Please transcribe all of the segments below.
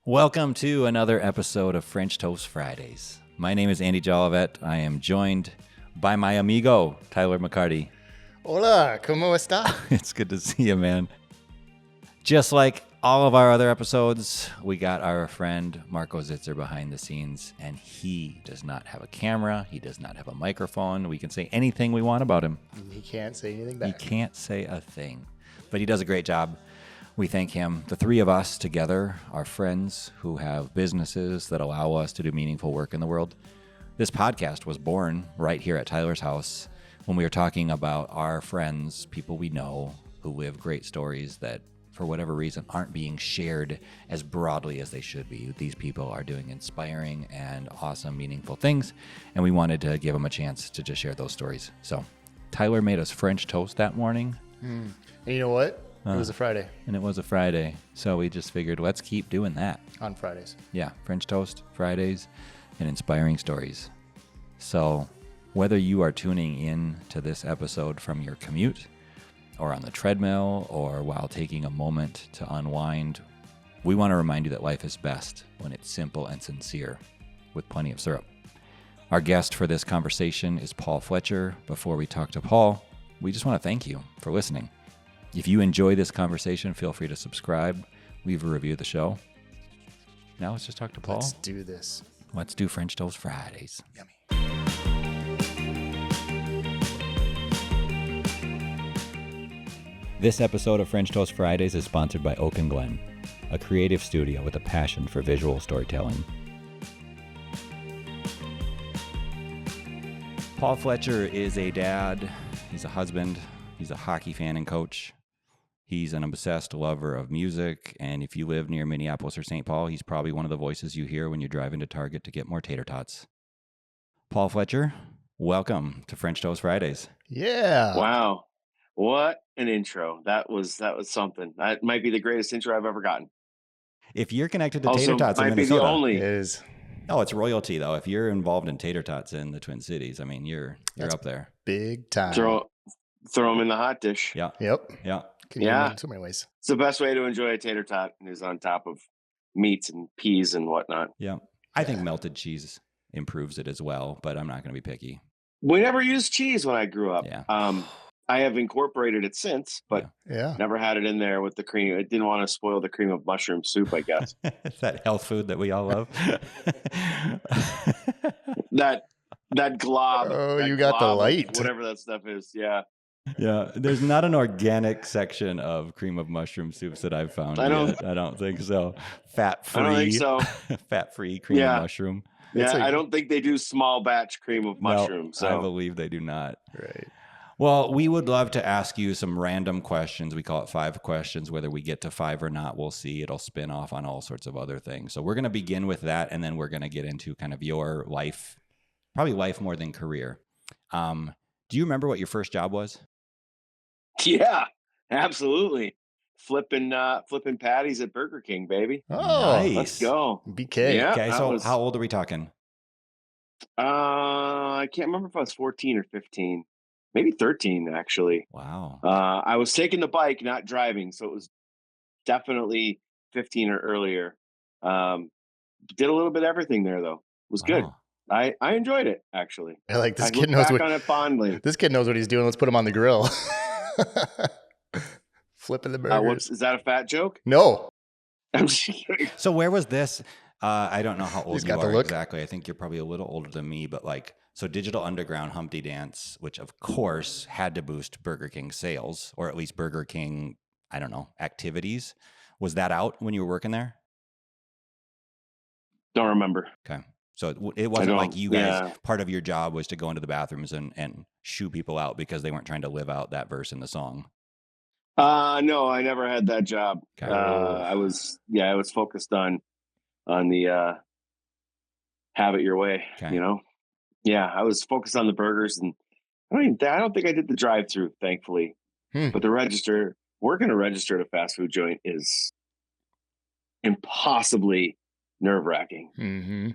Welcome to another episode of French Toast Fridays. My name is Andy Jolivet. I am joined by my amigo, Tyler McCarty. Hola, ¿cómo está? It's good to see you, man. Just like all of our other episodes, we got our friend Marco Zitzer behind the scenes, and he does not have a camera. He does not have a microphone. We can say anything we want about him. He can't say anything back. He can't say a thing, but he does a great job. We thank him. The three of us together are friends who have businesses that allow us to do meaningful work in the world. This podcast was born right here at Tyler's house when we were talking about our friends, people we know who live great stories that, for whatever reason, aren't being shared as broadly as they should be. These people are doing inspiring and awesome, meaningful things, and we wanted to give them a chance to just share those stories. So Tyler made us French toast that morning. And you know what? It was a Friday. And it was a Friday, so we just figured, let's keep doing that. On Fridays. Yeah, French toast, Fridays, and inspiring stories. So whether you are tuning in to this episode from your commute, or on the treadmill, or while taking a moment to unwind, we want to remind you that life is best when it's simple and sincere, with plenty of syrup. Our guest for this conversation is Paul Fletcher. Before we talk to Paul, we just want to thank you for listening. If you enjoy this conversation, feel free to subscribe, leave a review of the show. Now let's just talk to Paul. Let's do this. Let's do French Toast Fridays. Yummy. This episode of French Toast Fridays is sponsored by Oak & Glen, a creative studio with a passion for visual storytelling. Paul Fletcher is a dad, he's a husband, he's a hockey fan and coach. He's an obsessed lover of music, and if you live near Minneapolis or St. Paul, he's probably one of the voices you hear when you're driving to Target to get more tater tots. Paul Fletcher, welcome to French Toast Fridays. Yeah. Wow. What an intro. That was something. That might be the greatest intro I've ever gotten. If you're connected to Also, tater tots in might be Minnesota, the only. It is oh, it's royalty though. If you're involved in tater tots in the Twin Cities, I mean, you're That's up there. big time. Throw them in the hot dish. Yeah, Yep. yeah. Can you Yeah. in so many ways. It's the best way to enjoy a tater tot is on top of meats and peas and whatnot. Yeah. I think melted cheese improves it as well, but I'm not going to be picky. We never used cheese when I grew up. Yeah. I have incorporated it since, but Yeah. never had it in there with the cream. I didn't want to spoil the cream of mushroom soup, I guess. It's that health food that we all love. that glob. Oh, that you got the glob of light. whatever that stuff is. Yeah. Yeah. There's not an organic section of cream of mushroom soups that I've found I don't- yet. I don't think so. Fat-free. I don't think so. Fat-free cream Yeah. of mushroom. Yeah, It's like- I don't think they do small batch cream of mushrooms. No, I So believe they do not. Right. Well, we would love to ask you some random questions. We call it 5 questions. Whether we get to 5 or not, we'll see. It'll spin off on all sorts of other things. So we're going to begin with that, and then we're going to get into kind of your life, probably life more than career. Do you remember what your first job was? yeah, absolutely. Flipping patties at Burger King, baby. Oh, Nice. Let's go. BK. Yeah. Okay, that so was- how old are we talking? I can't remember if I was 14 or 15, maybe 13 actually. Wow. I was taking the bike, not driving, so it was definitely 15 or earlier. Did a little bit of everything there though. It was good. Wow. I enjoyed it actually. I like this I kid look knows back what on it fondly. this kid knows what he's doing. Let's put him on the grill. Flipping the burgers. Is that a fat joke? No. I'm just kidding. So where was this? I don't know how old He's you got the are look. exactly. I think you're probably a little older than me, but like, so Digital Underground Humpty Dance, which of course had to boost Burger King sales, or at least Burger King, I don't know, activities. Was that out when you were working there? Don't remember. Okay. So it wasn't don't- like you guys, yeah. part of your job was to go into the bathrooms and shoo people out because they weren't trying to live out that verse in the song. No, I never had that job. Okay. I was focused on the have it your way, Okay. you know? Yeah, I was focused on the burgers, and I don't think I did the drive-through, thankfully. But working a register at a fast food joint is impossibly nerve-wracking. Mm-hmm.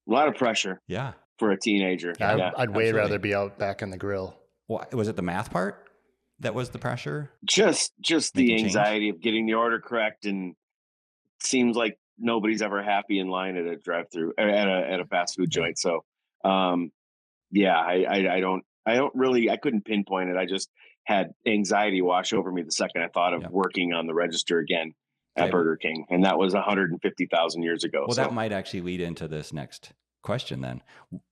A lot of pressure Yeah. for a teenager. Yeah, Yeah. I'd way absolutely. rather be out back on the grill. Well, was it the math part that was the pressure? Just the Making change? anxiety of getting the order correct, and seems like nobody's ever happy in line at a drive-through at a fast food joint. So, yeah, I don't really, I couldn't pinpoint it. I just had anxiety wash over me the second I thought of working on the register again at Burger King. And that was 150,000 years ago. Well, that might actually lead into this next question then.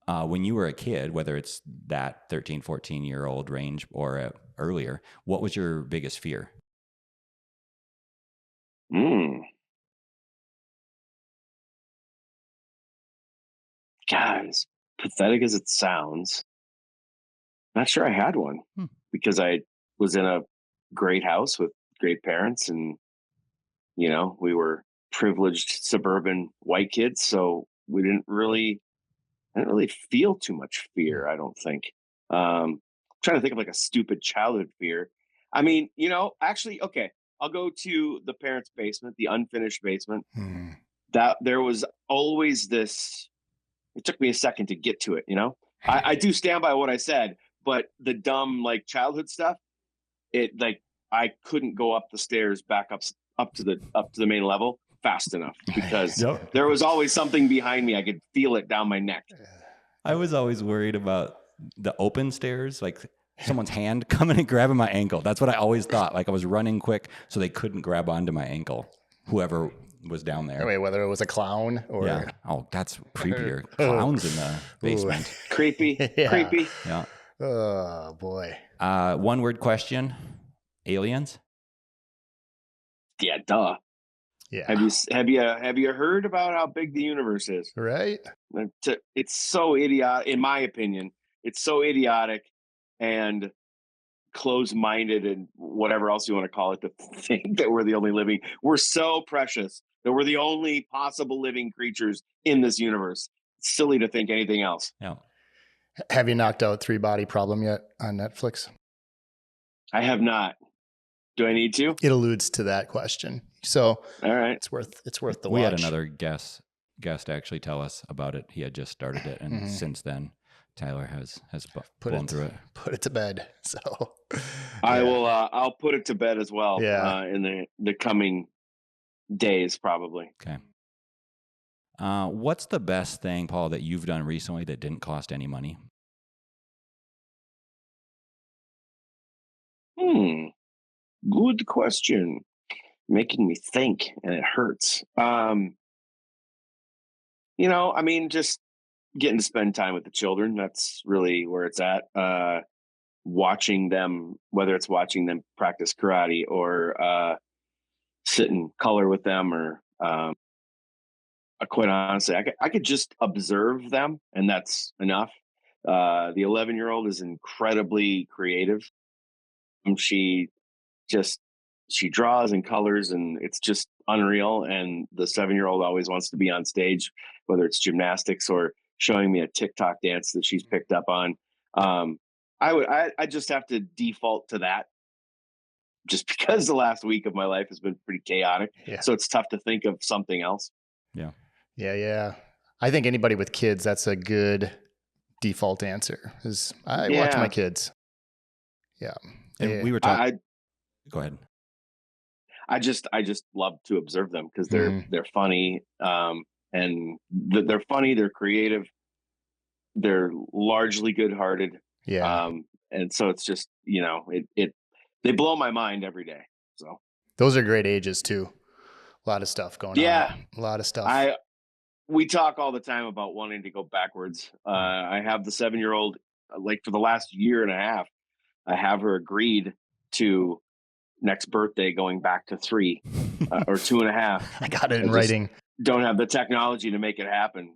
When you were a kid, whether it's that 13, 14-year-old range or earlier, what was your biggest fear? Guys, pathetic as it sounds, not sure I had one because I was in a great house with great parents, and we were privileged suburban white kids, so we didn't really feel too much fear. I don't think. Trying to think of like a stupid childhood fear. I mean, actually, okay, I'll go to the parents' basement, the unfinished basement. That there was always this. It took me a second to get to it. I do stand by what I said, but the dumb like childhood stuff, I couldn't go up the stairs back up to the main level fast enough because there was always something behind me. I could feel it down my neck. I was always worried about the open stairs, like someone's hand coming and grabbing my ankle. That's what I always thought. Like I was running quick so they couldn't grab onto my ankle, whoever was down there. Anyway, whether it was a clown or... Yeah. Oh, that's creepier. Clowns in the basement. Creepy. Creepy. Yeah. Oh, boy. One word question. Aliens? Yeah, duh. Yeah. Have you heard about how big the universe is? Right. It's so idiotic, in my opinion. It's so idiotic and closed-minded and whatever else you want to call it to think that we're the only living. We're so precious that we're the only possible living creatures in this universe. It's silly to think anything else. Yeah. Have you knocked out Three Body Problem yet on Netflix? I have not. Do I need to? It alludes to that question. So all right, it's worth the watch. We had another guest actually tell us about it. He had just started it, and since then, Tyler has blown through it. Put it to bed. So I will. I'll put it to bed as well. Yeah. In the coming days, probably. Okay. What's the best thing, Paul, that you've done recently that didn't cost any money? Good question. Making me think, and it hurts. Just getting to spend time with the children. That's really where it's at. Watching them, whether it's watching them practice karate or sit and color with them, or quite honestly, I could just observe them, and that's enough. The 11-year-old is incredibly creative. She draws and colors, and it's just unreal. And the 7-year-old always wants to be on stage, whether it's gymnastics or showing me a TikTok dance that she's picked up on. I just have to default to that, just because the last week of my life has been pretty chaotic. Yeah. So it's tough to think of something else. Yeah. Yeah. I think anybody with kids, that's a good default answer. Is I watch my kids. Yeah. And we were talking. Go ahead. I just love to observe them because they're funny, and they're funny. They're creative. They're largely good-hearted. Yeah. And so it's just they blow my mind every day. So those are great ages too. A lot of stuff going on. Yeah, a lot of stuff. We talk all the time about wanting to go backwards. I have the 7-year-old, like for the last year and a half, I have her agreed to next birthday going back to 3 or 2.5. I got it in writing. Don't have the technology to make it happen.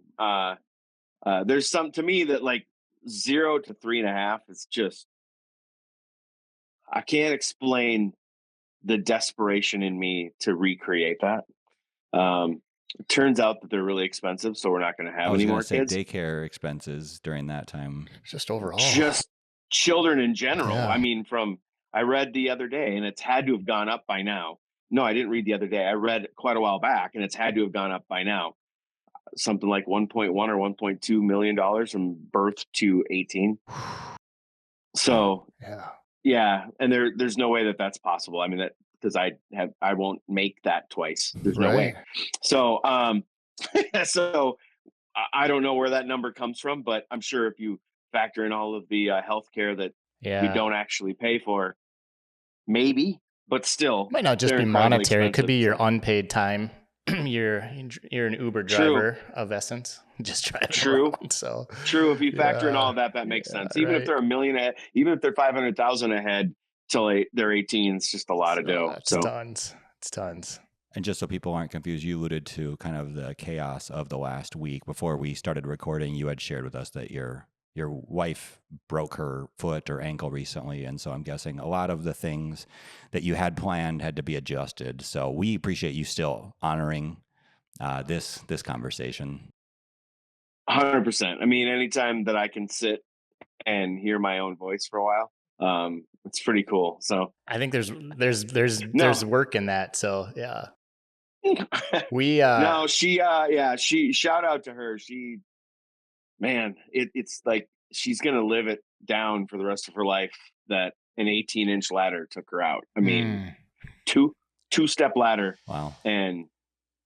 There's some to me that like 0 to 3.5 is just, I can't explain the desperation in me to recreate that. It turns out that they're really expensive, so we're not going to have any more kids. Daycare expenses during that time. Just overall. Just children in general. Yeah. I mean, I read the other day, and it's had to have gone up by now. No, I didn't read the other day. I read quite a while back, and it's had to have gone up by now. Something like $1.1 or $1.2 million from birth to 18. So, yeah. And there's no way that that's possible. I mean, because I won't make that twice. There's no way. So, so I don't know where that number comes from, but I'm sure if you factor in all of the healthcare that we don't actually pay for, maybe, but still, it might not just be monetary. It could be your unpaid time. you're an Uber driver of essence, just driving around. So true. If you factor in all of that, that makes sense. Even if they're $1 million ahead, even if they're 500,000 ahead till they're 18, it's just a lot of dough. It's tons. It's tons. And just so people aren't confused, you alluded to kind of the chaos of the last week. Before we started recording, you had shared with us that your wife broke her foot or ankle recently. And so I'm guessing a lot of the things that you had planned had to be adjusted. So we appreciate you still honoring this conversation. 100%. I mean, anytime that I can sit and hear my own voice for a while, it's pretty cool. So I think there's work in that. So yeah. She shout out to her. It's like she's going to live it down for the rest of her life that an 18-inch ladder took her out. I mean, two-step ladder. Wow. And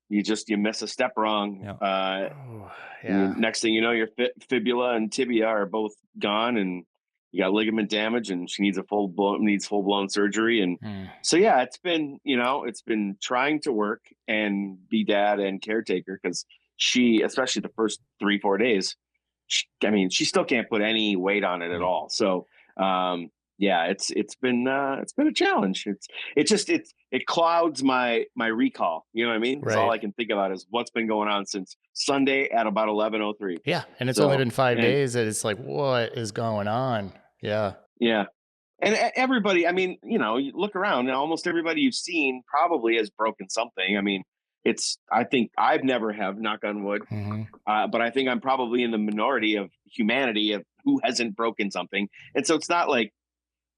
you miss a step wrong. Next thing you know, your fibula and tibia are both gone, and you got ligament damage, and she needs full-blown surgery. And so, yeah, it's been trying to work and be dad and caretaker, because she, especially the first 3-4 days, she still can't put any weight on it at all. So, it's been a challenge. It clouds my recall. You know what I mean? Right. All I can think about is what's been going on since Sunday at about 11:03. Yeah, and it's only been 5 days, and it's like, what is going on? Yeah. Yeah. And everybody, I mean, you look around, and almost everybody you've seen probably has broken something. I mean, I think I've never have, knock on wood, but I think I'm probably in the minority of humanity of who hasn't broken something. And so it's not like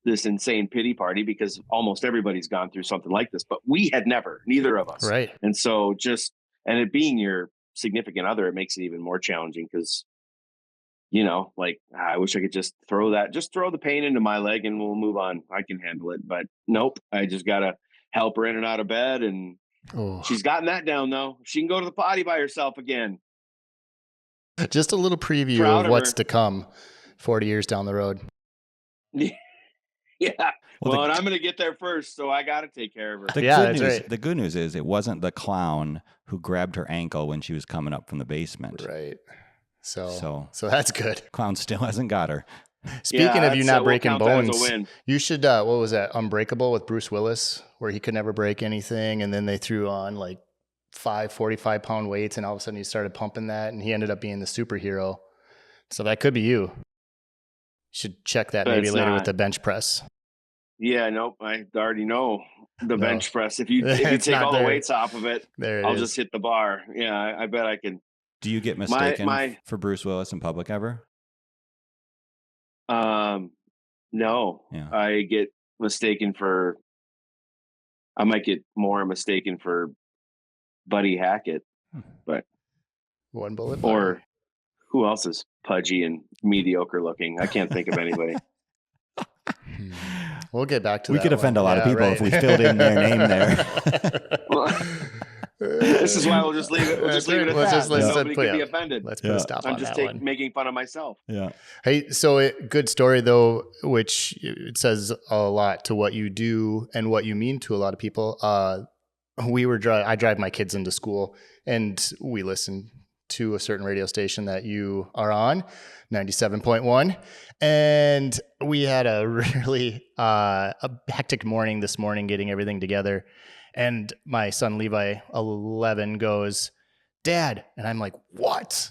this insane pity party, because almost everybody's gone through something like this, but we had never, neither of us. Right. And so and it being your significant other, it makes it even more challenging, because, I wish I could just throw the pain into my leg and we'll move on. I can handle it, but nope. I just got to help her in and out of bed, and she's gotten that down though. She can go to the potty by herself again. Just a little preview of what's to come 40 years down the road. Yeah. Well, and I'm going to get there first, so I got to take care of her. The good news is it wasn't the clown who grabbed her ankle when she was coming up from the basement. Right. So that's good. Clown still hasn't got her. Speaking of you not breaking bones, you should, what was that, Unbreakable with Bruce Willis, where he could never break anything, and then they threw on like 5 45-pound weights, and all of a sudden he started pumping that, and he ended up being the superhero. So that could be you. Should check that maybe later with the bench press. Yeah, nope. I already know the bench press. If you take all the weights off of it, I'll just hit the bar. Yeah, I bet I can. Do you get mistaken for Bruce Willis in public ever? No. Yeah. I might get more mistaken for Buddy Hackett, but One Bullet or who else is pudgy and mediocre looking? I can't think of anybody. We'll get back to that. We could offend a lot of people if we filled in their name there. This is why we'll just leave it. We'll just leave it at that. Nobody can be offended. Let's put a stop on that one. I'm just making fun of myself. Yeah. Hey, so good story though, which it says a lot to what you do and what you mean to a lot of people. I drive my kids into school, and we listen to a certain radio station that you are on, 97.1. And we had a really a hectic morning this morning getting everything together. And my son Levi, 11, goes, "Dad." And I'm like, "What?"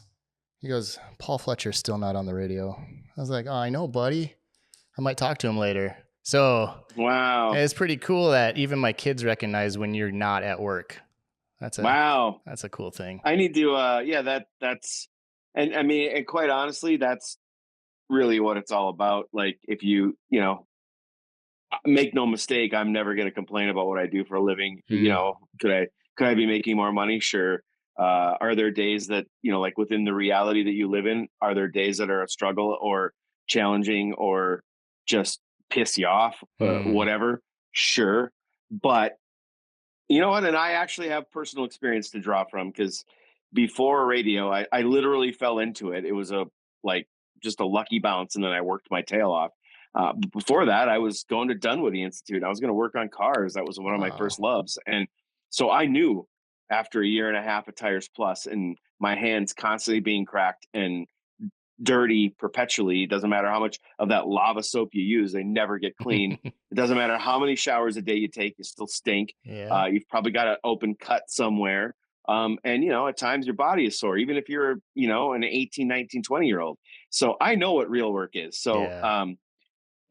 He goes, "Paul Fletcher's still not on the radio." I was like, "Oh, I know, buddy. I might talk to him later." So wow, it's pretty cool that even my kids recognize when you're not at work. That's a cool thing. I need to, that's, and I mean, and quite honestly, that's really what it's all about. Like, if you make no mistake, I'm never going to complain about what I do for a living. Could I be making more money? Sure. Are there days that, like within the reality that you live in, are there days that are a struggle or challenging or just piss you off, whatever? Sure. but you know what? And I actually have personal experience to draw from, because before radio, I literally fell into it. It was like just a lucky bounce, and then I worked my tail off. But before that, I was going to Dunwoody Institute. I was going to work on cars. That was one of my Wow. first loves. And so I knew after a year and a half of Tires Plus and my hands constantly being cracked and dirty perpetually. It doesn't matter how much of that lava soap you use, they never get clean. It doesn't matter how many showers a day you take, you still stink. Yeah. You've probably got an open cut somewhere. And, you know, at times your body is sore, even if you're, you know, an 18, 19, 20-year-old. So I know what real work is. So Yeah.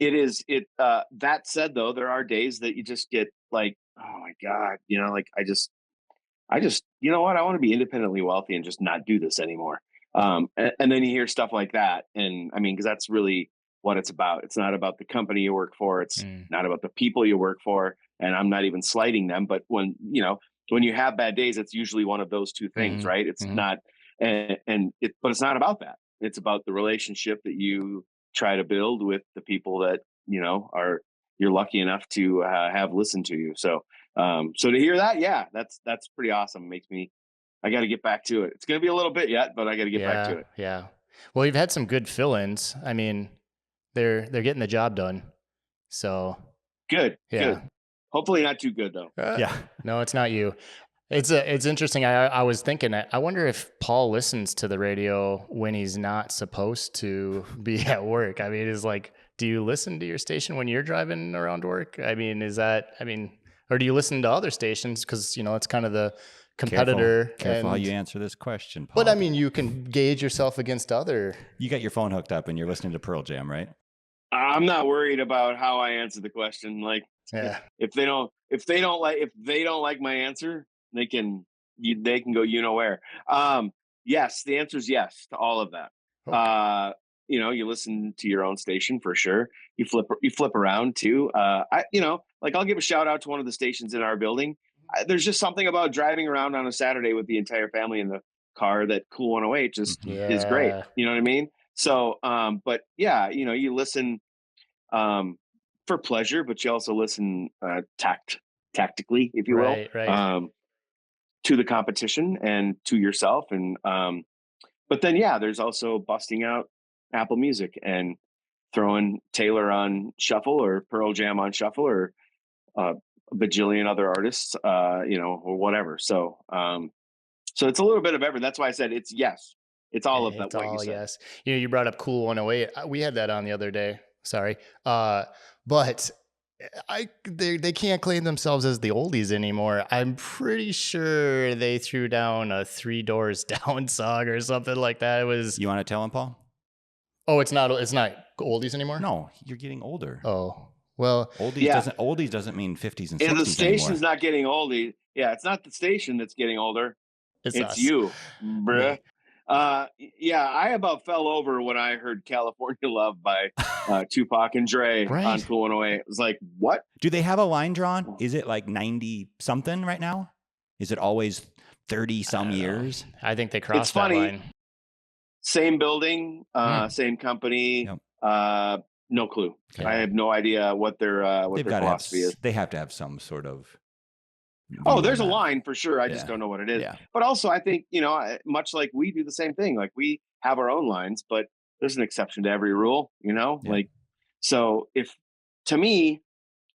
that said, though, there are days that you just get like, oh my God, you know, like I just, you know what? I want to be independently wealthy and just not do this anymore. And then you hear stuff like that. And I mean, because that's really what it's about. It's not about the company you work for. It's not about the people you work for. And I'm not even slighting them. But when, you know, when you have bad days, it's usually one of those two things, right? It's not, but it's not about that. It's about the relationship that you try to build with the people that, you know, you're lucky enough to have listened to you. So to hear that, yeah, that's pretty awesome. It makes me, I got to get back to it. It's going to be a little bit yet, but I got to get back to it. Yeah. Well, you've had some good fill-ins. I mean, they're getting the job done. So Good. yeah. Good. Hopefully not too good though. Yeah. No, it's not you. It's interesting. I was thinking, I wonder if Paul listens to the radio when he's not supposed to be at work. I mean, it's like, do you listen to your station when you're driving around work? I mean, or do you listen to other stations? Because, you know, it's kind of the competitor. Careful how you answer this question, Paul. But I mean, you can gauge yourself against other. You got your phone hooked up and you're listening to Pearl Jam, right? I'm not worried about how I answer the question. Like, Yeah. if they don't like my answer, they can go, you know where. Yes, the answer is yes to all of that. Okay. You know, you listen to your own station for sure. You flip around too. You know, like I'll give a shout out to one of the stations in our building. There's just something about driving around on a Saturday with the entire family in the car that Cool 108 just is great. You know what I mean? So, but yeah, you know, you listen for pleasure, but you also listen tactically, if you will, Right. to the competition and to yourself. And but then yeah, there's also busting out Apple Music and throwing Taylor on shuffle or Pearl Jam on shuffle or a bajillion other artists, you know, or whatever. So so it's a little bit of everything. That's why I said it's yes. It's all of that. It's What you all said. yes. You know, you brought up Cool 108. We had that on the other day. Sorry. But they can't claim themselves as the oldies anymore. I'm pretty sure they threw down a Three Doors Down song or something like that. It was. You want to tell him, Paul? Oh, it's not oldies anymore? No, you're getting older. Oh. Well, oldies doesn't mean 50s and 60s the station's anymore. not getting oldie. Yeah, it's not the station that's getting older. It's us. You, bruh. Yeah, I about fell over when I heard California Love by Tupac and Dre on Cool 108. It was like, what? Do they have a line drawn? Is it like 90 something right now? Is it always 30 some years? I think they crossed that line. Same building, same company. Yep. No clue. Okay. I have no idea what their philosophy is. They have to have some sort of. Oh, there's a line for sure. I just don't know what it is. Yeah. But also, I think, you know, much like we do the same thing. Like we have our own lines, but there's an exception to every rule, you know? Yeah. Like, so to me,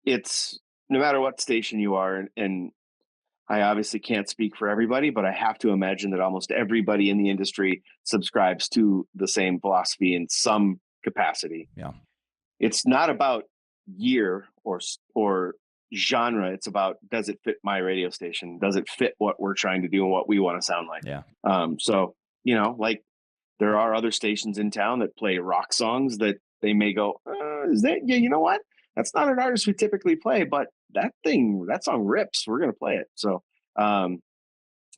it's no matter what station you are, and I obviously can't speak for everybody, but I have to imagine that almost everybody in the industry subscribes to the same philosophy in some capacity. Yeah. It's not about year or genre. It's about, does it fit my radio station? Does it fit what we're trying to do and what we want to sound like? Yeah. So, you know, like there are other stations in town that play rock songs that they may go, is that, yeah, you know what? That's not an artist we typically play, but that song rips. We're going to play it. So,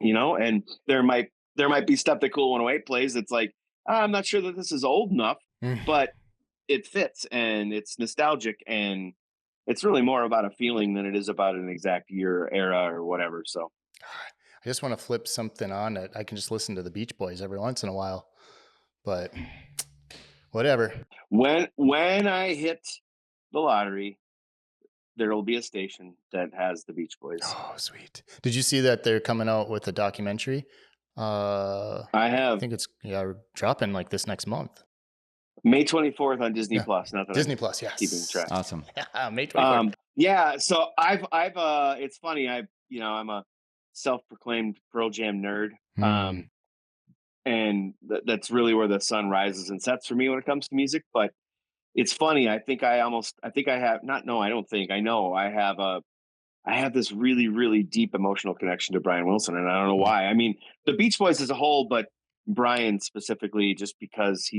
you know, and there might be stuff that Cool 108 plays. That's like, I'm not sure that this is old enough, but it fits and it's nostalgic, and it's really more about a feeling than it is about an exact year or era or whatever. So I just want to flip something on it. I can just listen to the Beach Boys every once in a while, but whatever. When I hit the lottery, there'll be a station that has the Beach Boys. Oh, sweet. Did you see that they're coming out with a documentary? I I have think it's dropping like this next month. May 24th on Disney Yeah. Plus. Not that Disney I'm Plus, yes. keeping track. Awesome. Yeah, May 24th. Yeah, so I've it's funny, I'm a self-proclaimed Pearl Jam nerd. And that's really where the sun rises and sets for me when it comes to music. But it's funny. I have this really, really deep emotional connection to Brian Wilson, and I don't know why. I mean, the Beach Boys as a whole, but Brian specifically, just because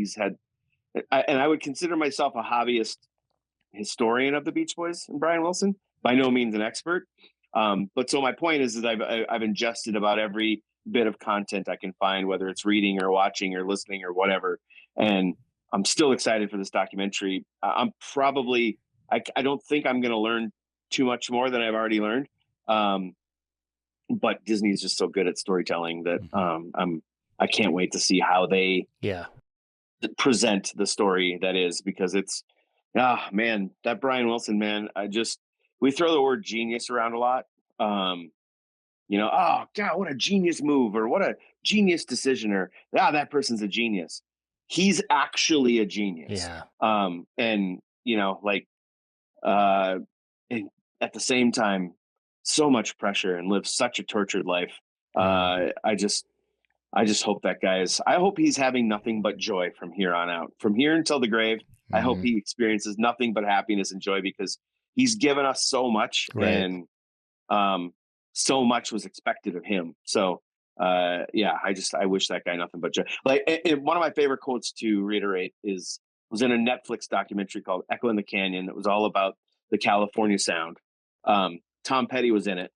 I would consider myself a hobbyist historian of the Beach Boys and Brian Wilson, by no means an expert. But so my point is that I've ingested about every bit of content I can find, whether it's reading or watching or listening or whatever. And I'm still excited for this documentary. I don't think I'm going to learn too much more than I've already learned. But Disney is just so good at storytelling that I can't wait to see how they present the story that is, because it's, man, that Brian Wilson, man, we throw the word genius around a lot. Oh God, what a genius move, or what a genius decision, or that person's a genius. He's actually a genius. Yeah. And and at the same time, so much pressure and lives such a tortured life. I just hope I hope he's having nothing but joy from here on out, from here until the grave. I hope he experiences nothing but happiness and joy, because he's given us so much, and so much was expected of him. So I wish that guy nothing but joy. One of my favorite quotes to reiterate was in a Netflix documentary called Echo in the Canyon that was all about the California sound. Tom Petty was in it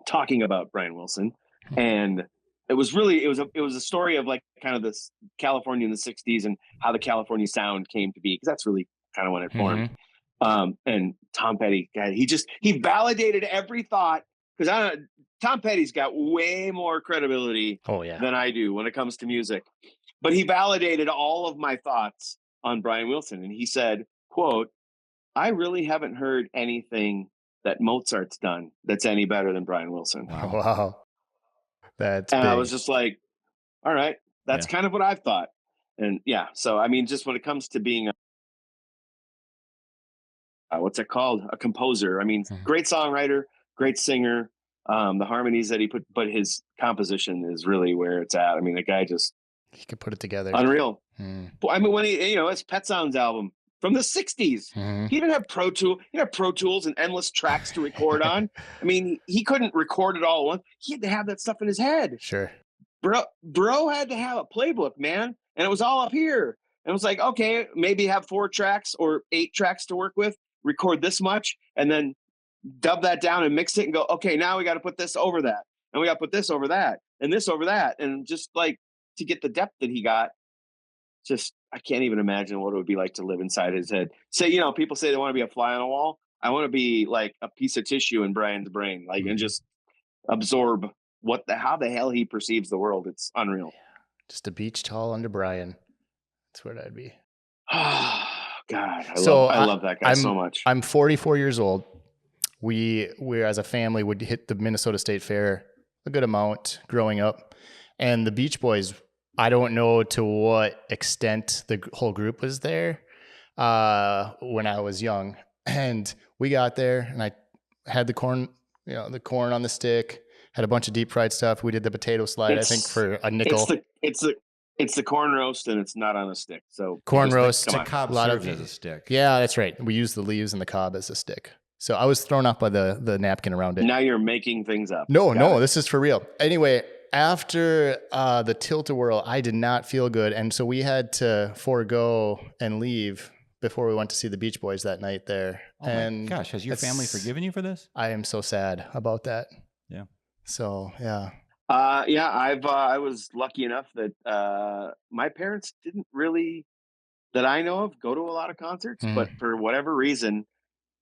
talking about Brian Wilson, and it was a story of like kind of this California in the 60s and how the California sound came to be, because that's really kind of when it formed. And Tom Petty, he validated every thought, because Tom Petty's got way more credibility than I do when it comes to music, but he validated all of my thoughts on Brian Wilson. And he said, quote, "I really haven't heard anything that Mozart's done that's any better than Brian Wilson." Wow. That's and big. I was just like, all right, that's kind of what I've thought. And so I mean, just when it comes to being what's it called? A composer. I mean, great songwriter, great singer. The harmonies that he put, but his composition is really where it's at. I mean, the guy he could put it together. Unreal. I mean, when his Pet Sounds album from the 60s, he didn't have Pro Tools. He had Pro Tools and endless tracks to record on. I mean, he couldn't record it all at once. He had to have that stuff in his head. Sure. Bro had to have a playbook, man. And it was all up here. And it was like, okay, maybe have 4 tracks or 8 tracks to work with, record this much, and then dub that down and mix it and go, okay, now we got to put this over that. And we got to put this over that and this over that. And just like to get the depth that he got, I can't even imagine what it would be like to live inside his head. People say they want to be a fly on a wall. I want to be like a piece of tissue in Brian's brain, and just absorb how the hell he perceives the world. It's unreal. Just a beach towel under Brian. That's what I'd be. God, I love that guy so much. I'm 44 years old. We as a family would hit the Minnesota State Fair a good amount growing up, and the Beach Boys, I don't know to what extent the whole group was there when I was young, and we got there and I had the corn on the stick, had a bunch of deep fried stuff. We did the potato slide, I think, for a nickel. It's the corn roast, and it's not on a stick. So corn roast, the cob serves as a stick. Yeah, that's right. We use the leaves and the cob as a stick. So I was thrown off by the napkin around it. Now you're making things up. No, this is for real. Anyway, after the tilt-a-whirl, I did not feel good, and so we had to forego and leave before we went to see the Beach Boys that night there. Oh my gosh, has your family forgiven you for this? I am so sad about that. Yeah. So yeah. I was lucky enough that my parents didn't really, that I know of, go to a lot of concerts, but for whatever reason,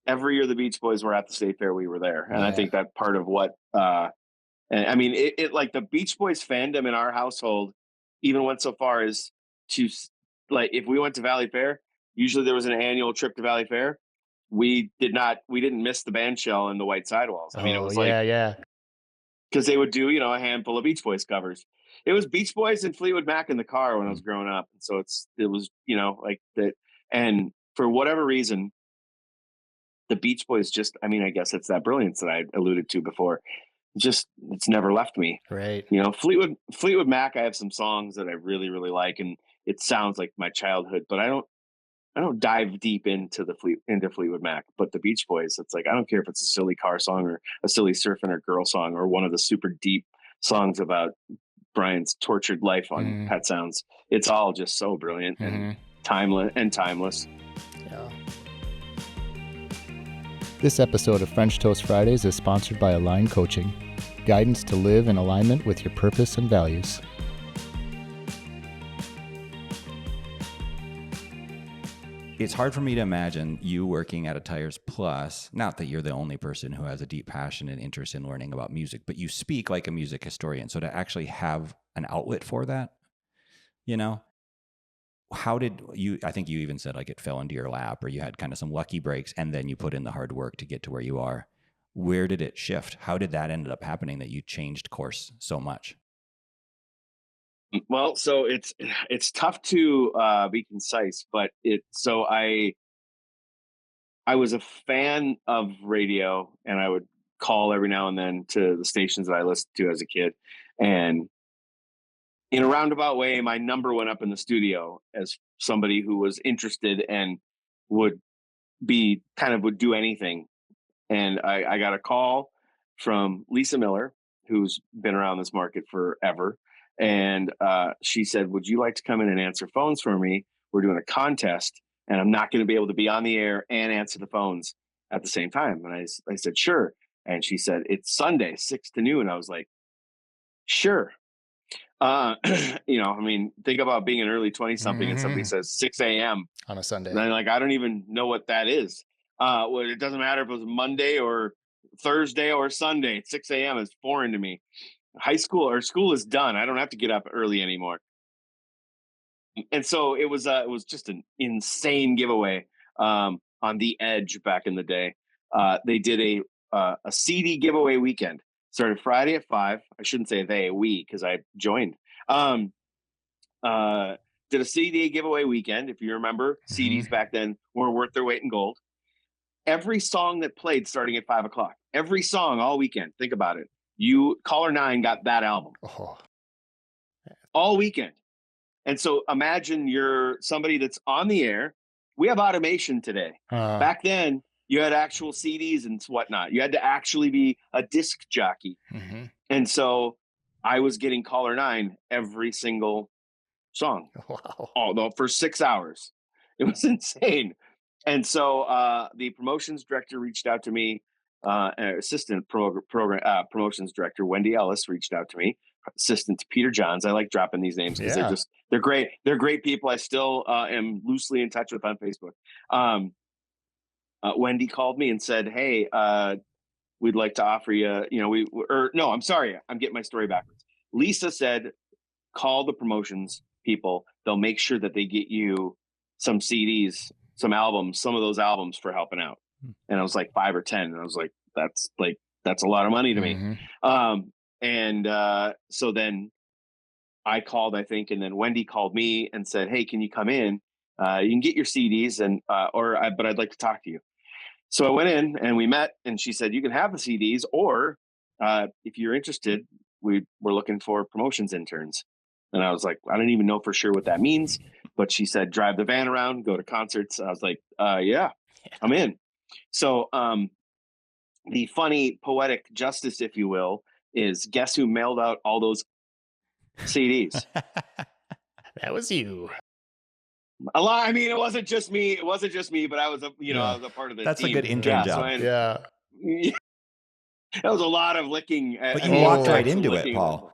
every year the Beach Boys were at the State Fair, we were there. And I think that part of what, and I mean, it like the Beach Boys fandom in our household even went so far as to, like, if we went to Valley Fair, usually there was an annual trip to Valley Fair. we didn't miss the band shell and the white sidewalls. I mean, it was yeah. Because they would do, a handful of Beach Boys covers. It was Beach Boys and Fleetwood Mac in the car when I was growing up. And so it was, like that. And for whatever reason, the Beach Boys I guess it's that brilliance that I alluded to before. It's never left me. Right. Fleetwood Mac, I have some songs that I really, really like, and it sounds like my childhood, but I don't dive deep into Fleetwood Mac. But the Beach Boys, it's like, I don't care if it's a silly car song or a silly surfing or girl song or one of the super deep songs about Brian's tortured life on Pet Sounds. It's all just so brilliant and timeless. Yeah. This episode of French Toast Fridays is sponsored by Align Coaching, guidance to live in alignment with your purpose and values. It's hard for me to imagine you working at a Tires Plus, not that you're the only person who has a deep passion and interest in learning about music, but you speak like a music historian. So to actually have an outlet for that, how did you, I think you even said like it fell into your lap or you had kind of some lucky breaks and then you put in the hard work to get to where you are. Where did it shift? How did that end up happening that you changed course so much? Well, so it's tough to be concise, but I was a fan of radio and I would call every now and then to the stations that I listened to as a kid. And in a roundabout way, my number went up in the studio as somebody who was interested and would do anything. And I got a call from Lisa Miller, who's been around this market forever. And she said, would you like to come in and answer phones for me? We're doing a contest and I'm not going to be able to be on the air and answer the phones at the same time. And I said, sure. And she said, it's Sunday, 6 to noon. I was like, sure. Think about being an early 20 something and somebody says 6 a.m. on a Sunday. And I'm like, I don't even know what that is. Well, it doesn't matter if it was Monday or Thursday or Sunday. 6 a.m. is foreign to me. School is done. I don't have to get up early anymore. And so it was just an insane giveaway on The Edge back in the day. They did a CD giveaway weekend. Started Friday at 5. I shouldn't say we, because I joined. Did a CD giveaway weekend. If you remember, CDs back then were worth their weight in gold. Every song that played starting at 5 o'clock, every song all weekend. Think about it. Caller 9 got that album all weekend. And so imagine you're somebody that's on the air. We have automation today. Back then, you had actual CDs and whatnot. You had to actually be a disc jockey. And so I was getting caller 9 every single song. Wow. For 6 hours. It was insane. And so the promotions director reached out to me. Assistant promotions director Wendy Ellis reached out to me. Assistant to Peter Johns. I like dropping these names because they're great. They're great people. I still am loosely in touch with on Facebook. Wendy called me and said, "Hey, we'd like to offer you. I'm sorry, I'm getting my story backwards." Lisa said, "Call the promotions people. They'll make sure that they get you some CDs, some albums, some of those albums for helping out." And I was like 5 or 10, and I was like, "That's a lot of money to me." So then I called, I think, and then Wendy called me and said, "Hey, can you come in? You can get your CDs, but I'd like to talk to you." So I went in and we met, and she said, "You can have the CDs, or if you're interested, we're looking for promotions interns." And I was like, I don't even know for sure what that means, but she said, "Drive the van around, go to concerts." I was like, yeah, I'm in. So the funny poetic justice, if you will, is guess who mailed out all those CDs? That was you. A lot. I mean, it wasn't just me, but I was I was a part of the That's team. a good intern job. That was a lot of licking. But you walked right into it, Paul.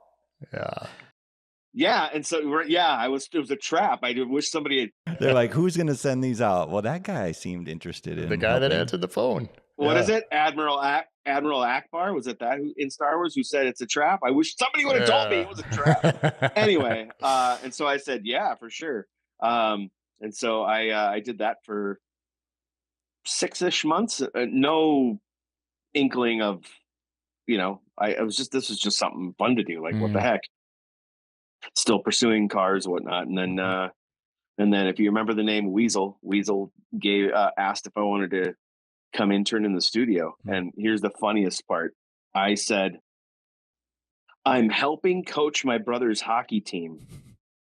Yeah. And so it was a trap. I wish somebody had. They're like, who's going to send these out? Well, that guy seemed interested in the guy helping. that answered the phone. What is it? Admiral Akbar? Was it that in Star Wars who said it's a trap? I wish somebody would have told me it was a trap. Anyway. And so I said, yeah, for sure. And so I did that for 6-ish months. No inkling of, this was just something fun to do. Like, what the heck? Still pursuing cars and whatnot. And then if you remember the name Weasel asked if I wanted to come intern in the studio. And here's the funniest part. I said, I'm helping coach my brother's hockey team.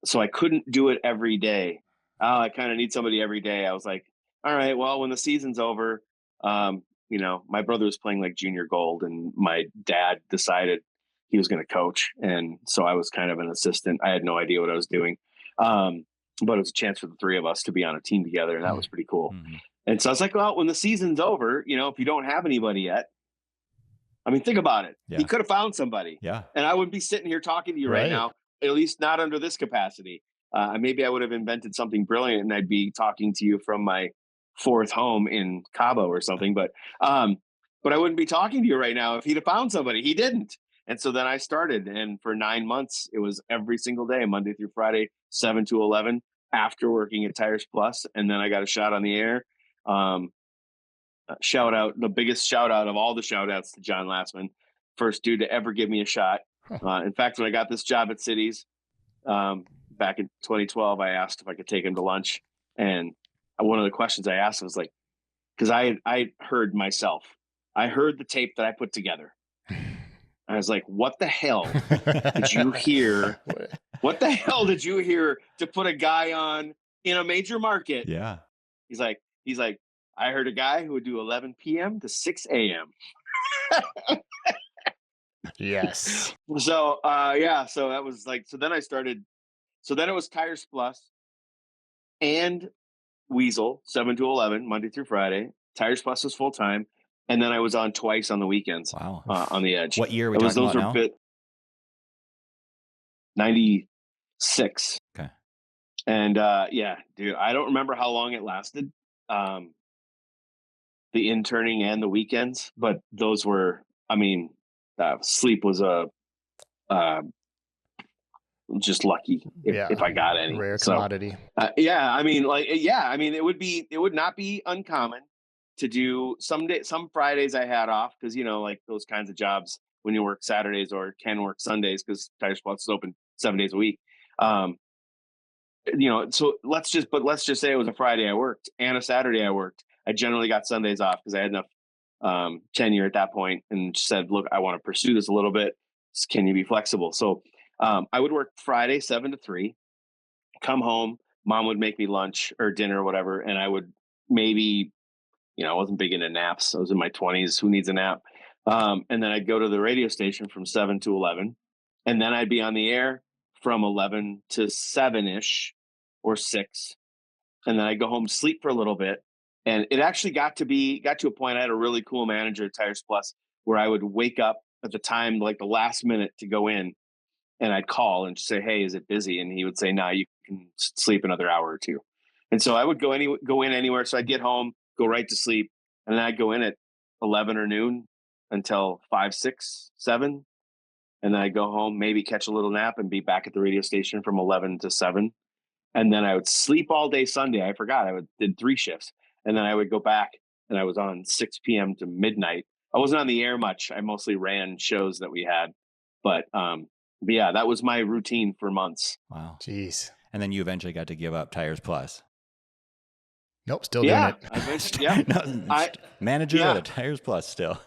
So I couldn't do it every day. Oh, I kind of need somebody every day. I was like, all right, well, when the season's over, my brother was playing like junior gold and my dad decided he was going to coach. And so I was kind of an assistant. I had no idea what I was doing. But it was a chance for the three of us to be on a team together. And that was pretty cool. Mm-hmm. And so I was like, well, when the season's over, if you don't have anybody yet, I mean, think about it. Yeah. He could have found somebody. Yeah. And I wouldn't be sitting here talking to you right now, at least not under this capacity. Maybe I would have invented something brilliant and I'd be talking to you from my fourth home in Cabo or something. But I wouldn't be talking to you right now if he'd have found somebody. He didn't. And so then I started, and for 9 months, it was every single day, Monday through Friday, 7 to 11, after working at Tires Plus. And then I got a shot on the air. The biggest shout out of all the shout outs to John Lassman, first dude to ever give me a shot. In fact, when I got this job at Cities back in 2012, I asked if I could take him to lunch. And one of the questions I asked was like, because I heard myself, I heard the tape that I put together. I was like, what the hell did you hear? What the hell did you hear to put a guy on in a major market? Yeah. He's like, I heard a guy who would do 11 p.m. to 6 a.m. Yes. So, so that was like, so then it was Tires Plus and Weasel, 7 to 11, Monday through Friday. Tires Plus was full time. And then I was on twice on the weekends. Wow. On the Edge. What year are we talking about now? 96. Okay. And dude, I don't remember how long it lasted. The interning and the weekends, but those were, sleep was just lucky if I got any. Rare commodity. It would not be uncommon to do some Fridays I had off because, like those kinds of jobs when you work Saturdays or can work Sundays because Tires Plus is open 7 days a week. So let's just say it was a Friday I worked and a Saturday I worked. I generally got Sundays off because I had enough tenure at that point and said, look, I want to pursue this a little bit. Can you be flexible? So I would work Friday, 7 to 3, come home. Mom would make me lunch or dinner or whatever. And I would maybe, I wasn't big into naps. I was in my 20s. Who needs a nap? And then I'd go to the radio station from 7 to 11. And then I'd be on the air from 11 to 7-ish or 6. And then I'd go home, sleep for a little bit. And it actually got to a point. I had a really cool manager at Tires Plus where I would wake up at the time, like the last minute to go in, and I'd call and say, hey, is it busy? And he would say, no, you can sleep another hour or two. And so I would go in anywhere. So I'd get home, go right to sleep. And then I'd go in at 11 or noon until 5, 6, 7. And then I'd go home, maybe catch a little nap and be back at the radio station from 11 to 7. And then I would sleep all day Sunday. I forgot did 3 shifts. And then I would go back and I was on 6 p.m. to midnight. I wasn't on the air much. I mostly ran shows that we had. But yeah, that was my routine for months. Wow. Jeez. And then you eventually got to give up Tires Plus. Nope, still doing it. Manager at Tires Plus still.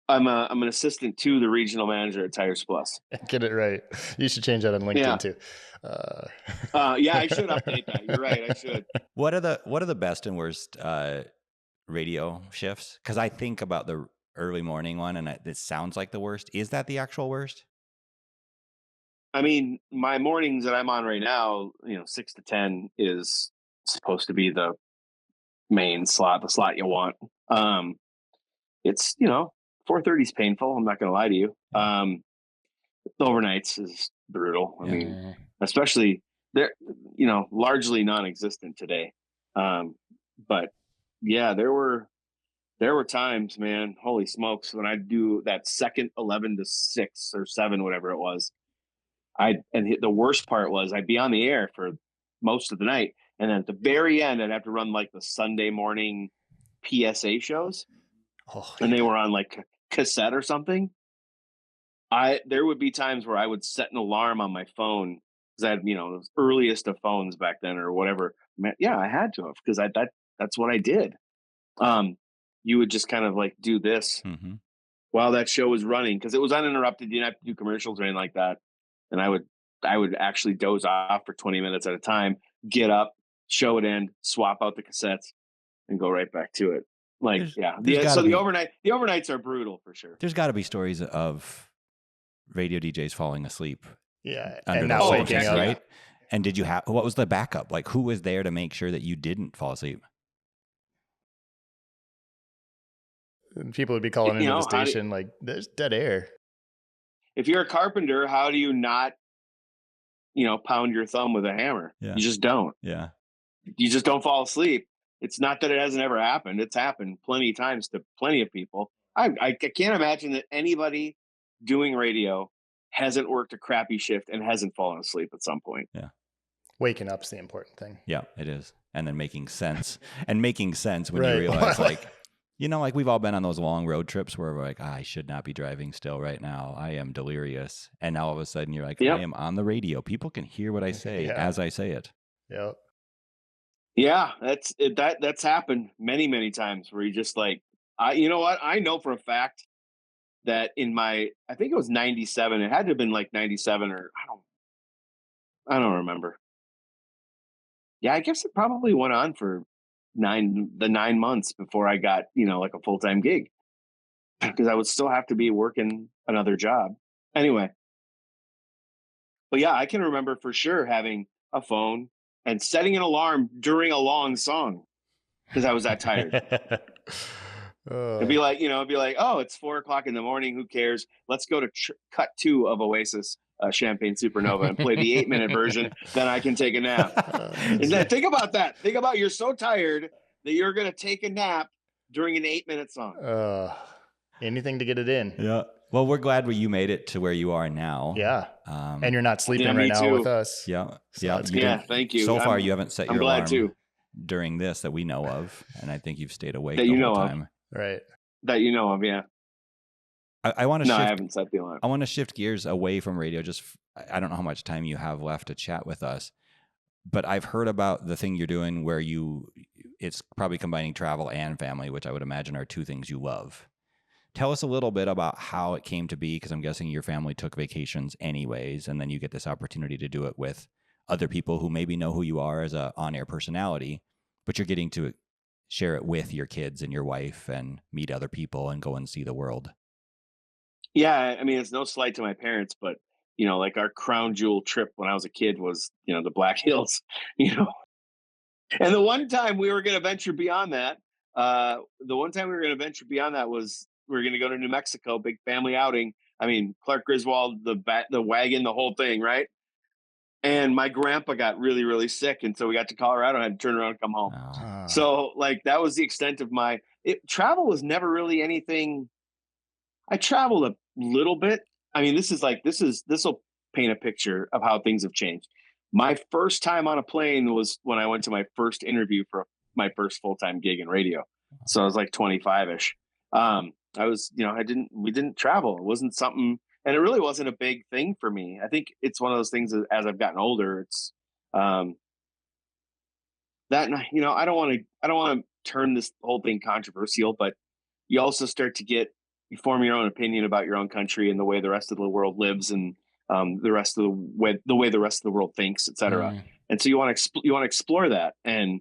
I'm an assistant to the regional manager at Tires Plus. Get it right. You should change that on LinkedIn too. I should update that. You're right. I should. What are the best and worst radio shifts? Because I think about the early morning one, and it sounds like the worst. Is that the actual worst? I mean, my mornings that I'm on right now, 6 to 10 is supposed to be the main slot, the slot you want. It's 4:30 is painful. I'm not going to lie to you. The overnights is brutal. I mean, especially they're, largely non-existent today. But yeah, there were times, man, holy smokes, when I'd do that second 11 to 6 or 7, whatever it was. The worst part was I'd be on the air for most of the night And then at the very end, I'd have to run like the Sunday morning PSA shows. Oh, and they were on like cassette or something. There would be times where I would set an alarm on my phone because I had, the earliest of phones back then or whatever. Yeah, I had to have because that's what I did. You would just kind of like do this while that show was running because it was uninterrupted. You didn't have to do commercials or anything like that. And I would actually doze off for 20 minutes at a time, get up, show it end, swap out the cassettes, and go right back to it. Like, so the overnights are brutal for sure. There's got to be stories of radio DJs falling asleep. Yeah, under and those not waking circumstances, up. right? And did you have what was the backup? Like, who was there to make sure that you didn't fall asleep? And people would be calling into the station like, "There's dead air." If you're a carpenter, how do you not, pound your thumb with a hammer? Yeah. You just don't. Yeah. You just don't fall asleep. It's not that it hasn't ever happened. It's happened plenty of times to plenty of people. I can't imagine that anybody doing radio hasn't worked a crappy shift and hasn't fallen asleep at some point. Yeah. Waking up's the important thing. Yeah, it is. And then making sense. And making sense when you realize like we've all been on those long road trips where we're like, I should not be driving still right now. I am delirious. And now all of a sudden you're like, I am on the radio. People can hear what I say as I say it. Yep. Yeah, that's happened many, many times where you just like, you know what? I know for a fact that I think it was 97. It had to have been like 97 or I don't remember. Yeah, I guess it probably went on for 9 months before I got, like a full-time gig because I would still have to be working another job. Anyway. But yeah, I can remember for sure having a phone and setting an alarm during a long song because I was that tired. It'd be like, oh, it's 4:00 in the morning. Who cares? Let's go to cut 2 of Oasis, Champagne Supernova, and play the 8-minute version. Then I can take a nap. Think about that. Think about you're so tired that you're going to take a nap during an 8-minute song. Anything to get it in. Yeah. Well, we're glad you made it to where you are now. Yeah. And you're not sleeping right now with us. Yeah. So thank you. So far, you haven't set your alarm too. during this that we know of. And I think you've stayed awake that the you whole know time. Of. Right. That you know of, yeah. I want to shift. I haven't set the alarm. I want to shift gears away from radio. I don't know how much time you have left to chat with us, but I've heard about the thing you're doing where it's probably combining travel and family, which I would imagine are two things you love. Tell us a little bit about how it came to be, because I'm guessing your family took vacations anyways, and then you get this opportunity to do it with other people who maybe know who you are as a on-air personality, but you're getting to share it with your kids and your wife and meet other people and go and see the world. Yeah, I mean, it's no slight to my parents, but, like our crown jewel trip when I was a kid was, the Black Hills, And the one time we were going to venture beyond that, was we were going to go to New Mexico, big family outing. I mean, Clark Griswold, the wagon, the whole thing, right? And my grandpa got really, really sick. And so we got to Colorado and had to turn around and come home. Oh. So like, that was the extent of travel was never really anything. I traveled a little bit. I mean, this will paint a picture of how things have changed. My first time on a plane was when I went to my first interview for my first full-time gig in radio. So I was like 25-ish. We didn't travel. It wasn't something, and it really wasn't a big thing for me. I think it's one of those things that as I've gotten older, it's, I don't want to turn this whole thing controversial, but you also start to you form your own opinion about your own country and the way the rest of the world lives and the way the rest of the world thinks, et cetera. Mm. And so you want to explore that. And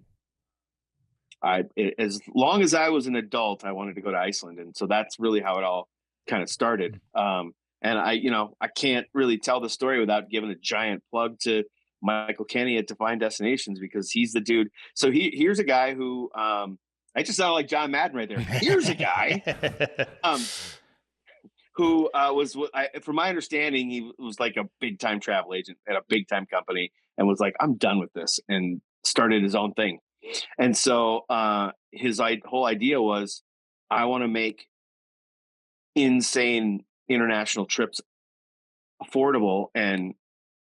as long as I was an adult, I wanted to go to Iceland. And so that's really how it all kind of started. And I can't really tell the story without giving a giant plug to Michael Kenny at Define Destinations, because he's the dude. So here's a guy who, I just sound like John Madden right there. Here's a guy who from my understanding, he was like a big time travel agent at a big time company and was like, I'm done with this, and started his own thing. And so his whole idea was, I want to make insane international trips affordable and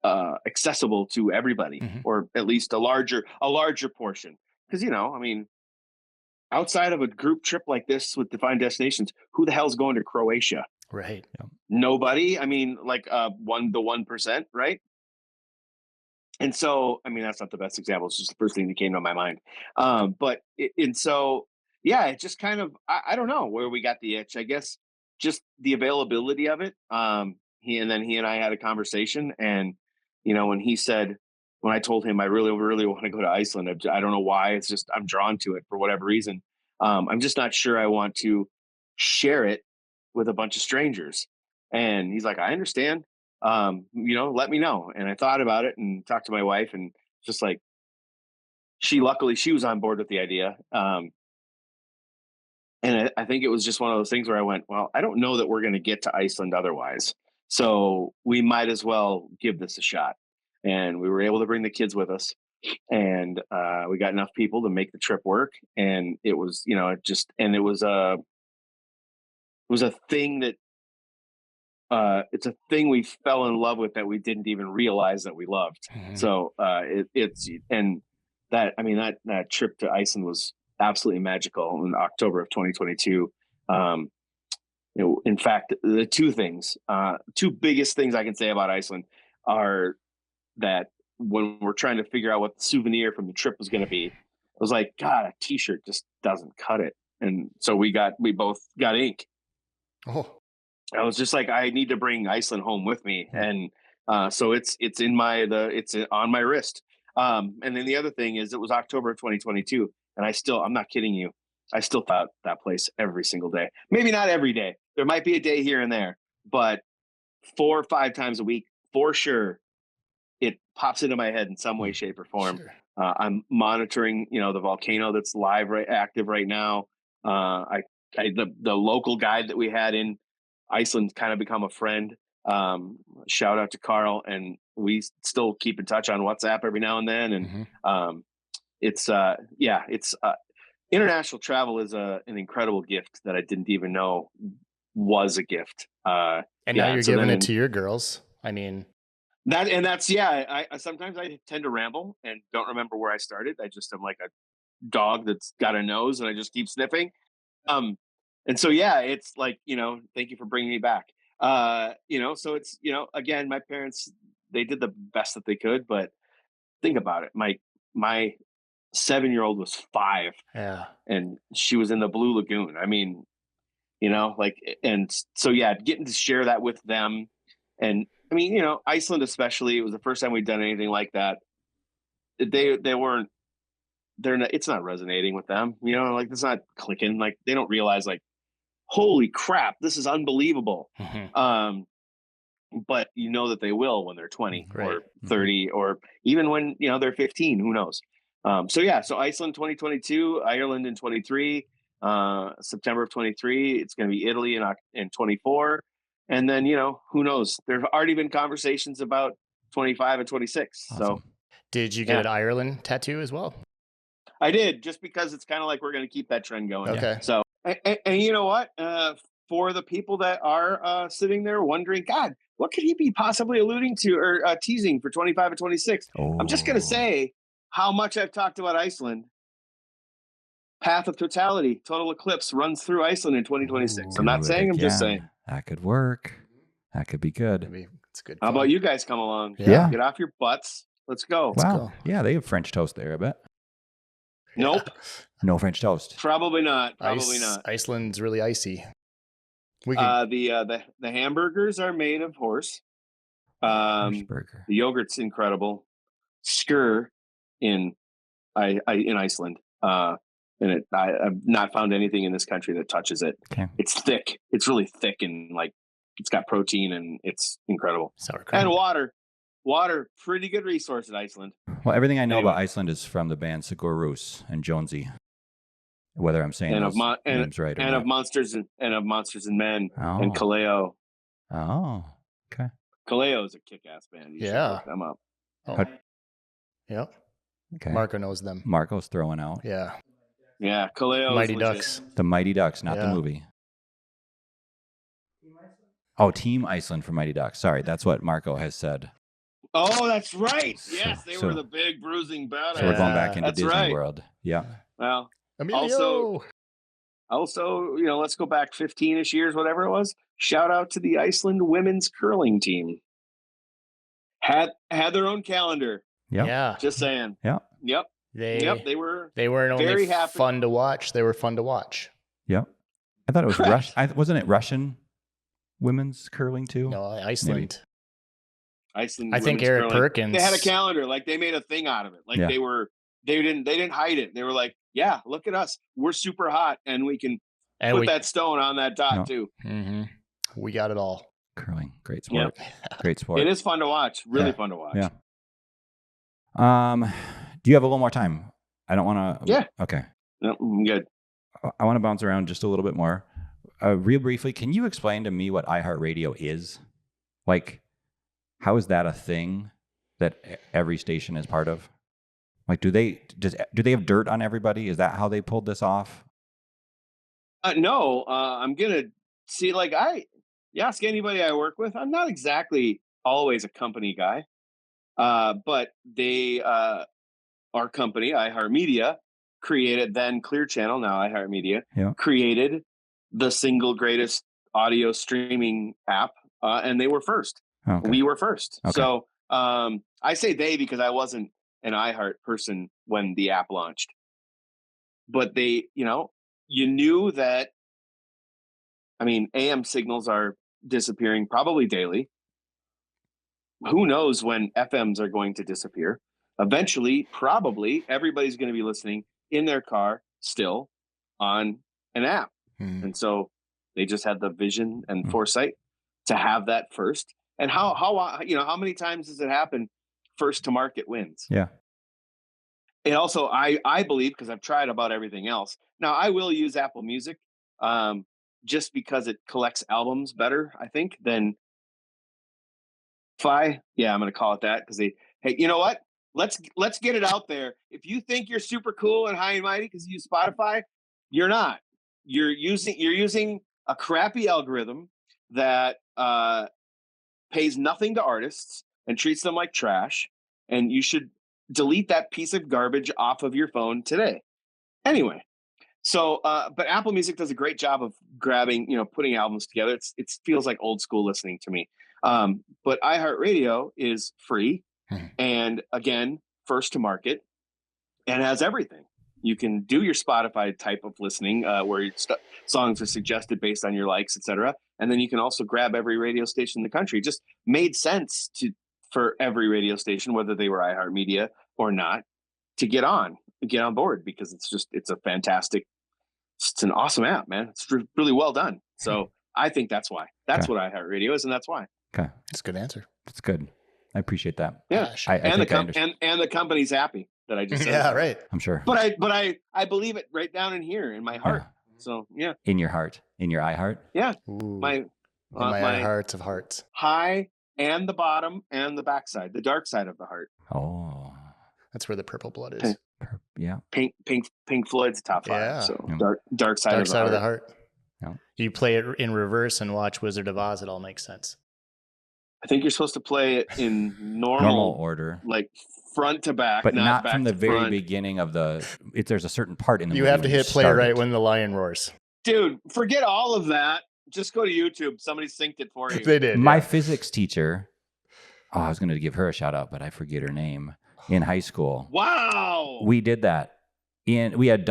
accessible to everybody, or at least a larger portion. Because, I mean, outside of a group trip like this with defined destinations, who the hell's going to Croatia? Right. Yeah. Nobody. I mean, like the 1%, right? And so, I mean, that's not the best example. It's just the first thing that came to my mind. It just kind of, I don't know where we got the itch. I guess just the availability of it. He and I had a conversation, and when I told him I really, really want to go to Iceland, I don't know why. It's just I'm drawn to it for whatever reason. I'm just not sure I want to share it with a bunch of strangers. And he's like, I understand. Let me know. And I thought about it and talked to my wife, and just like, she was on board with the idea. And I think it was just one of those things where I went, well, I don't know that we're going to get to Iceland otherwise. So we might as well give this a shot. And we were able to bring the kids with us, and we got enough people to make the trip work. And it was, it was a thing that, it's a thing we fell in love with that we didn't even realize that we loved. So that trip to Iceland was absolutely magical in October of 2022. In fact, the two biggest things I can say about Iceland are that when we're trying to figure out what the souvenir from the trip was going to be, I was like, God, a t-shirt just doesn't cut it. And so we both got ink. Oh, I was just like, I need to bring Iceland home with me. And so it's on my wrist. And then the other thing is, it was October of 2022. And I'm not kidding you, I still thought that place every single day. Maybe not every day. There might be a day here and there, but 4 or 5 times a week, for sure, it pops into my head in some way, shape, or form. Sure. I'm monitoring, the volcano that's active right now. The local guide that we had in Iceland kind of become a friend. Shout out to Carl, and we still keep in touch on WhatsApp every now and then. And international travel is an incredible gift that I didn't even know was a gift. And now you're giving it to your girls. I mean, I sometimes I tend to ramble and don't remember where I started. I just am like a dog that's got a nose and I just keep sniffing. And so, it's like, thank you for bringing me back. So it's, again, my parents, they did the best that they could, but think about it. My 7-year-old was 5, and she was in the Blue Lagoon. I mean, and so, getting to share that with them. And I mean, Iceland, especially, it was the first time we'd done anything like that. It's not resonating with them, it's not clicking. Like, they don't realize, like, holy crap, this is unbelievable. But that they will when they're 20 or 30, or even when, they're 15, who knows? So Iceland 2022, Ireland in 23, September of 23, it's going to be Italy in 24. And then, who knows? There've already been conversations about 25 and 26. Awesome. So did you get an Ireland tattoo as well? I did, just because it's kind of like we're going to keep that trend going. Okay. So, and you know what? For the people that are sitting there wondering, God, what could he be possibly alluding to or teasing for 25 and 26? Oh. I'm just going to say how much I've talked about Iceland. Path of Totality, Total Eclipse runs through Iceland in 2026. I'm not saying, I'm just saying. That could work. That could be good. It's good. How about you guys come along? Yeah. Get off your butts. Let's go. Wow. Let's go. Yeah, they have French toast there, I bet. Nope. No French toast. Probably not. Probably not. Iceland's really icy. The hamburgers are made of horse. Burger. The yogurt's incredible. Skyr in Iceland. And I've not found anything in this country that touches it. Okay. It's thick. It's really thick, and like, it's got protein, and it's incredible. Sour cream. And water, pretty good resource in Iceland. Well, everything I know about Iceland is from the band Sigur Rós and Jonesy. Whether I'm saying those names right or not. Of Monsters and Men and Kaleo. Oh, okay. Kaleo is a kick-ass band. You should look them up. Oh. Yep. Okay. Marco knows them. Marco's throwing out. Yeah. Yeah, Kaleo. Mighty Ducks. The Mighty Ducks, not the movie. Oh, Team Iceland for Mighty Ducks. Sorry, that's what Marco has said. Oh, that's right. Yes, they So- were the big bruising badass. So we're going back into That's Disney right. World. Yeah. Well, Emilio. also, let's go back 15-ish years, whatever it was. Shout out to the Iceland women's curling team. Had their own calendar. Yep. Yeah. Just saying. Yeah. Yep. They weren't only very happy. fun to watch. They were fun to watch. Yep. I thought it was Correct. Wasn't it Russian women's curling too? No, Iceland. Iceland. I think women's Eric curling. Perkins. They had a calendar. Like they made a thing out of it. Like Yeah. they didn't hide it. They were like, yeah, look at us. We're super hot, and we can put that stone on that dot too. Mm-hmm. We got it all. Curling, great sport. Great sport. It is fun to watch. Really fun to watch. Yeah. Do you have a little more time? I don't want to. Yeah. Okay. No, I'm good. I want to bounce around just a little bit more. Real briefly, can you explain to me what iHeartRadio is? Like, how is that a thing that every station is part of? Like, do they have dirt on everybody? Is that how they pulled this off? No, I'm gonna see. Like you ask anybody I work with, I'm not exactly always a company guy, but they, our company, iHeartMedia, created then Clear Channel, now iHeartMedia, created the single greatest audio streaming app, and they were first. Okay. We were first. Okay. So I say they because I wasn't an iHeart person when the app launched, but they, you knew that. I mean, AM signals are disappearing probably daily. Who knows when FMs are going to disappear? Eventually, probably everybody's going to be listening in their car still on an app. And so they just had the vision and foresight to have that first. And how many times does it happen? First to market wins. Yeah. And also, I believe, because I've tried about everything else. Now, I will use Apple Music just because it collects albums better, I think, than Spotify. Yeah, I'm going to call it that because hey, you know what? Let's get it out there. If you think you're super cool and high and mighty because you use Spotify, you're not. You're using a crappy algorithm that pays nothing to artists and treats them like trash. And you should delete that piece of garbage off of your phone today. Anyway, so but Apple Music does a great job of grabbing, putting albums together. It feels like old school listening to me. But iHeartRadio is free and again, first to market and has everything. You can do your Spotify type of listening where songs are suggested based on your likes, etc. And then you can also grab every radio station in the country. It just made sense for every radio station, whether they were iHeartMedia or not, to get on board because it's an awesome app, man. It's really well done. So I think that's why. That's what iHeartRadio is, and that's why. Okay, that's a good answer. That's good. I appreciate that. Yeah, and the company's happy that I just said. Yeah, right. I'm sure. But I believe it right down in here in my heart. So yeah. In your heart, in your iHeart. Yeah. Ooh, my hearts of hearts. High and the bottom and the backside, the dark side of the heart. Oh, that's where the purple blood is. Yeah. Pink Floyd's top 5. Yeah. So dark side of the heart. Yeah. You play it in reverse and watch Wizard of Oz. It all makes sense. I think you're supposed to play it in normal order, like front to back, but not from the very front. beginning of the. There's a certain part in the. You have to hit play right when the lion roars. Dude, forget all of that. Just go to YouTube. Somebody synced it for you. They did. My physics teacher. Oh, I was going to give her a shout out, but I forget her name. In high school. Wow. We did that. We had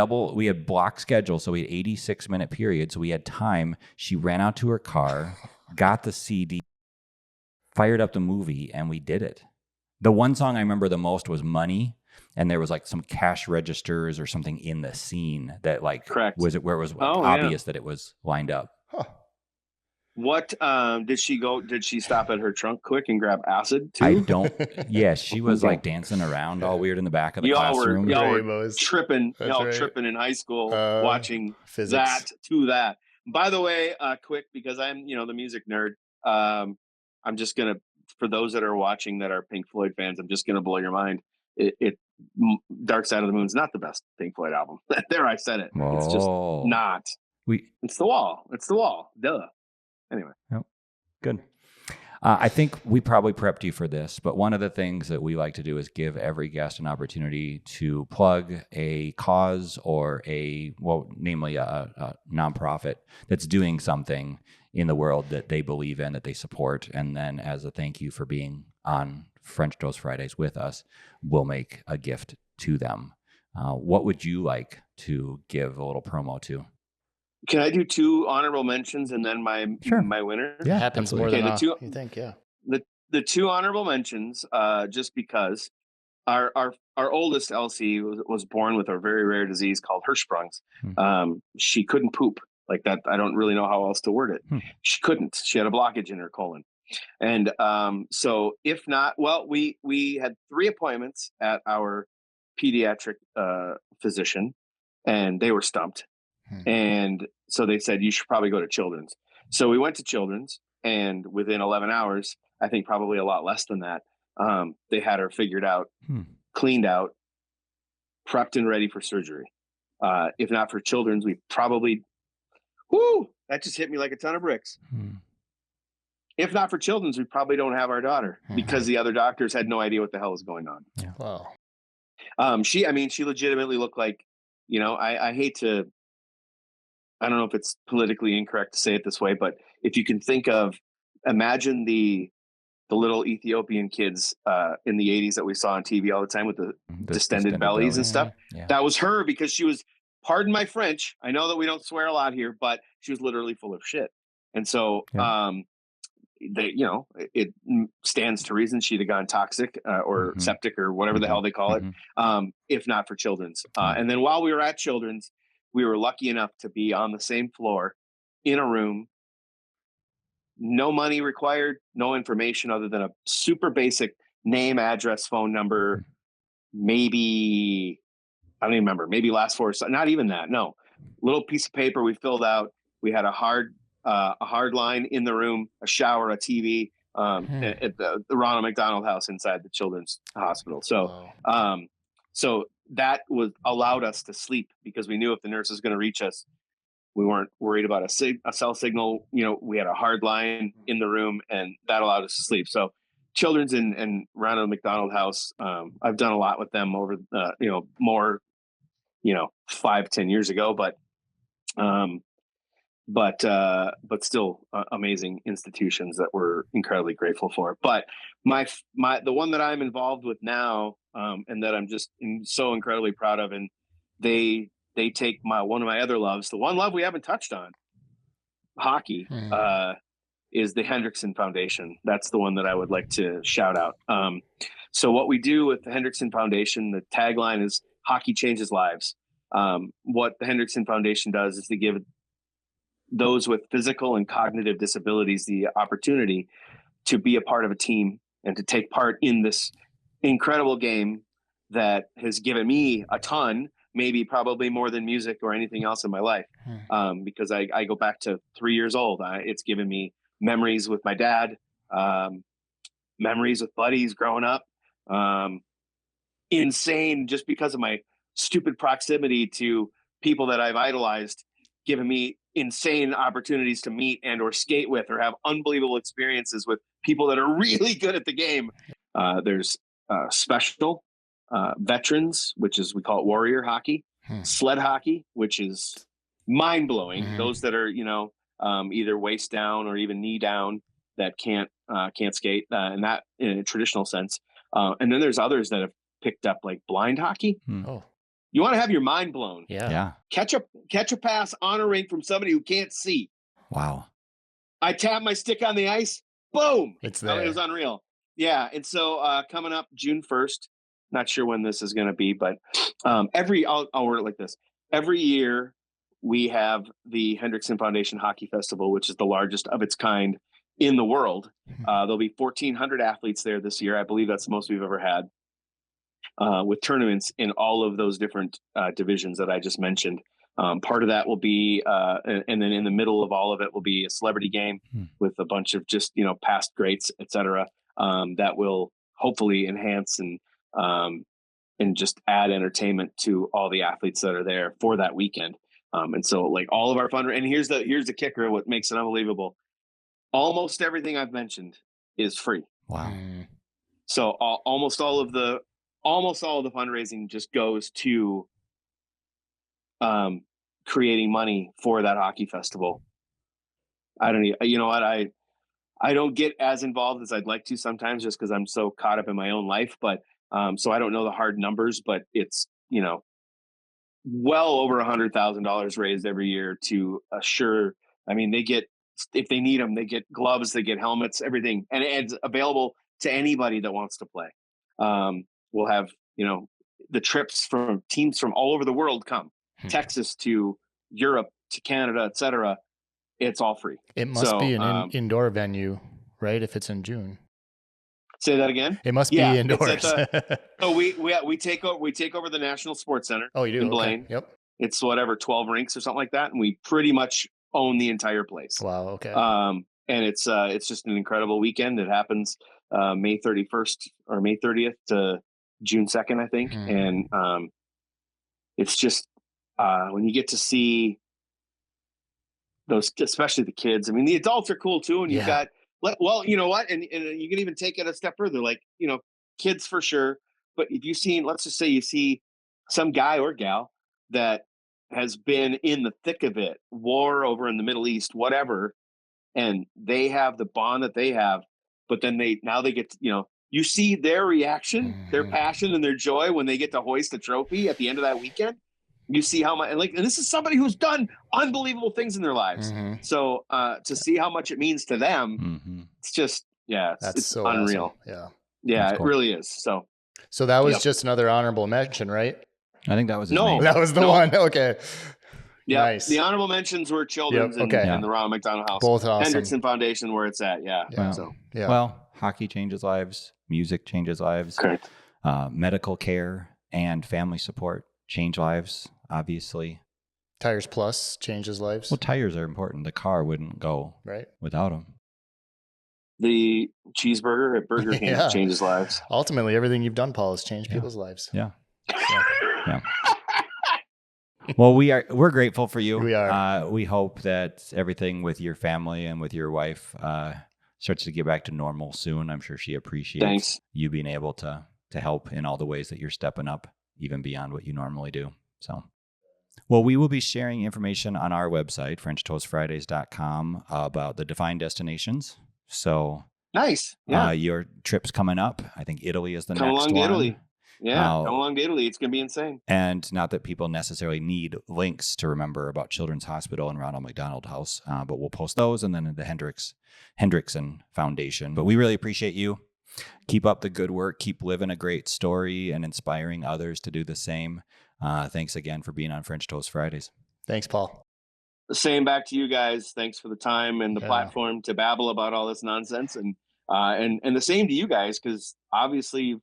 block schedule, so we had 86-minute periods. So we had time. She ran out to her car, got the CD, fired up the movie, and we did it. The one song I remember the most was Money, and there was like some cash registers or something in the scene that like Correct. Was it where it was obvious that it was lined up. Huh. What did she go? Did she stop at her trunk quick and grab acid too? I don't. Yeah, she was like dancing around all weird in the back of the classroom. Y'all were tripping. Tripping in high school, watching physics. that. By the way, quick because I'm the music nerd. I'm just gonna, for those that are watching that are Pink Floyd fans, I'm just gonna blow your mind. Dark Side of the Moon is not the best Pink Floyd album. There, I said it. Whoa. It's just not. It's the Wall. It's the Wall. Duh. Anyway. Yep. Good. I think we probably prepped you for this, but one of the things that we like to do is give every guest an opportunity to plug a cause or namely a nonprofit that's doing something in the world that they believe in, that they support. And then as a thank you for being on French Toast Fridays with us, we'll make a gift to them. What would you like to give a little promo to? Can I do 2 honorable mentions and then my winner? Yeah, happens more than you think. Yeah. The 2 honorable mentions, just because our oldest Elsie was born with a very rare disease called Hirschsprung's. She couldn't poop like that. I don't really know how else to word it. She couldn't. She had a blockage in her colon. And so if not, well, we had 3 appointments at our pediatric physician, and they were stumped. And so they said, you should probably go to Children's. So we went to Children's, and within 11 hours, I think probably a lot less than that, they had her figured out, cleaned out, prepped and ready for surgery. If not for Children's, we probably, that just hit me like a ton of bricks. If not for Children's, we probably don't have our daughter because the other doctors had no idea what the hell was going on. Yeah. Wow. She legitimately looked like, I hate to, I don't know if it's politically incorrect to say it this way, but if you can imagine the little Ethiopian kids in the 80s that we saw on TV all the time with the distended bellies and stuff. Yeah. That was her, because she was, pardon my French, I know that we don't swear a lot here, but she was literally full of shit. And so, it stands to reason she'd have gone toxic or septic or whatever the hell they call it, if not for Children's. And then while we were at Children's, we were lucky enough to be on the same floor in a room, no money required, no information other than a super basic name, address, phone number, maybe, I don't even remember, maybe last 4, not even that. No, little piece of paper we filled out. We had a hard line in the room, a shower, a TV, at the Ronald McDonald House inside the Children's Hospital. So, so that allowed us to sleep, because we knew if the nurse was going to reach us, we weren't worried about a cell signal. We had a hard line in the room, and that allowed us to sleep. So Children's and Ronald McDonald House, I've done a lot with them over, more, 5-10 years ago, but still amazing institutions that we're incredibly grateful for. But the one that I'm involved with now, and that I'm just so incredibly proud of, and they take one of my other loves, the one love we haven't touched on, hockey, is the Hendrickson Foundation. That's the one that I would like to shout out. So what we do with the Hendrickson Foundation, the tagline is "Hockey Changes Lives." What the Hendrickson Foundation does is to give those with physical and cognitive disabilities the opportunity to be a part of a team and to take part in this incredible game that has given me a ton, maybe probably more than music or anything else in my life. Because I go back to 3 years old. It's given me memories with my dad, memories with buddies growing up, insane just because of my stupid proximity to people that I've idolized, given me insane opportunities to meet and or skate with or have unbelievable experiences with people that are really good at the game. There's special veterans, which is, we call it warrior hockey, sled hockey, which is mind-blowing. Those that are, either waist down or even knee down, that can't skate, and that in a traditional sense. And then there's others that have picked up like blind hockey. You want to have your mind blown. Yeah. Catch a pass on a rink from somebody who can't see. Wow. I tap my stick on the ice. Boom. It's there. It was unreal. Yeah. And so coming up June 1st, not sure when this is going to be, but I'll word it like this. Every year we have the Hendrickson Foundation Hockey Festival, which is the largest of its kind in the world. There'll be 1,400 athletes there this year. I believe that's the most we've ever had. With tournaments in all of those different divisions that I just mentioned. Part of that will be, and then in the middle of all of it will be a celebrity game with a bunch of just, past greats, et cetera, that will hopefully enhance and just add entertainment to all the athletes that are there for that weekend. And so like all of our fun, and here's the kicker, what makes it unbelievable. Almost everything I've mentioned is free. Wow. So almost all of the fundraising just goes to creating money for that hockey festival. I don't, you know what, I don't get as involved as I'd like to sometimes, just because I'm so caught up in my own life. But so I don't know the hard numbers, but it's, well over $100,000 raised every year to assure. I mean, they get, if they need them, they get gloves, they get helmets, everything, and it's available to anybody that wants to play. We'll have, the trips from teams from all over the world come, Texas to Europe to Canada, etc. It's all free. It must be an indoor venue, right? If it's in June. Say that again. It must be indoors. So we take over the National Sports Center. Oh, you do? In Blaine. Okay. Yep. It's 12 rinks or something like that, and we pretty much own the entire place. Wow. Okay. And it's just an incredible weekend. It happens May 31st or May 30th to June 2nd, I think. And it's just when you get to see those, especially the kids. I mean, the adults are cool too, and you've got. Well, you know what? And you can even take it a step further, like, kids for sure. But if you've seen, let's just say you see some guy or gal that has been in the thick of it, war over in the Middle East, whatever, and they have the bond that they have, but then they get, you see their reaction, their passion and their joy when they get to hoist a trophy at the end of that weekend. You see how much, and this is somebody who's done unbelievable things in their lives. So to see how much it means to them, it's just, it's so unreal. Awesome. Yeah, cool. It really is. So that was just another honorable mention, right? I think that was his name. That was the one. Okay. Yeah. Nice. The honorable mentions were Children's and the Ronald McDonald House. Both awesome. Hendrickson Foundation, where it's at. Yeah. Wow. Well, hockey changes lives. Music changes lives. Correct. Medical care and family support change lives, obviously. Tires Plus changes lives. Well, tires are important. The car wouldn't go without them. The cheeseburger at Burger King changes lives. Ultimately, everything you've done, Paul, has changed people's lives. Yeah. Well, we're grateful for you. We are. We hope that everything with your family and with your wife starts to get back to normal soon. I'm sure she appreciates you being able to help in all the ways that you're stepping up, even beyond what you normally do. So, well, we will be sharing information on our website, FrenchToastFridays.com, about the defined destinations. So nice. Yeah. Your trip's coming up. I think Italy is the come next along one. To Italy. Yeah, come along to Italy. It's going to be insane. And not that people necessarily need links to remember about Children's Hospital and Ronald McDonald House, but we'll post those and then the Hendrickson Foundation. But we really appreciate you. Keep up the good work. Keep living a great story and inspiring others to do the same. Thanks again for being on French Toast Fridays. Thanks, Paul. The same back to you guys. Thanks for the time and the platform to babble about all this nonsense, and the same to you guys, because obviously,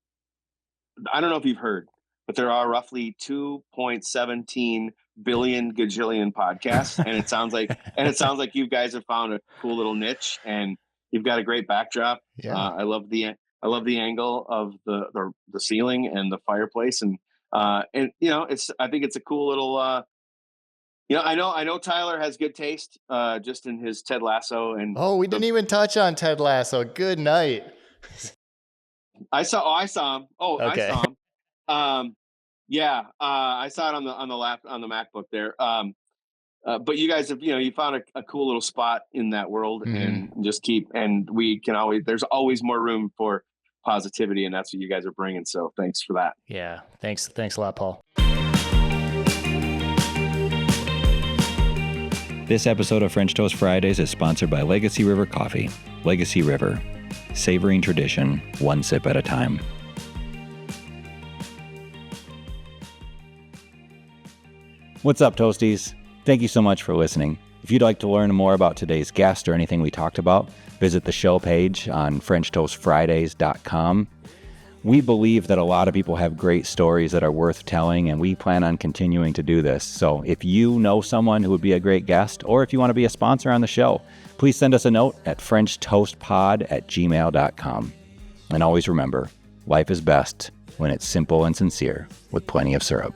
I don't know if you've heard, but there are roughly 2.17 billion gajillion podcasts, and it sounds like you guys have found a cool little niche, and you've got a great backdrop. Yeah. I love the angle of the ceiling and the fireplace, and I think it's a cool little. I know Tyler has good taste, just in his Ted Lasso, and we didn't even touch on Ted Lasso. Good night. I saw him. Okay. I saw him. I saw it on the MacBook there. But you guys have, you found a cool little spot in that world, and just there's always more room for positivity, and that's what you guys are bringing. So thanks for that. Yeah. Thanks a lot, Paul. This episode of French Toast Fridays is sponsored by Legacy River Coffee. Legacy River, savoring tradition, one sip at a time. What's up, Toasties? Thank you so much for listening. If you'd like to learn more about today's guest or anything we talked about, visit the show page on FrenchToastFridays.com. We believe that a lot of people have great stories that are worth telling, and we plan on continuing to do this. So if you know someone who would be a great guest, or if you want to be a sponsor on the show, please send us a note at FrenchToastPod@gmail.com. And always remember, life is best when it's simple and sincere with plenty of syrup.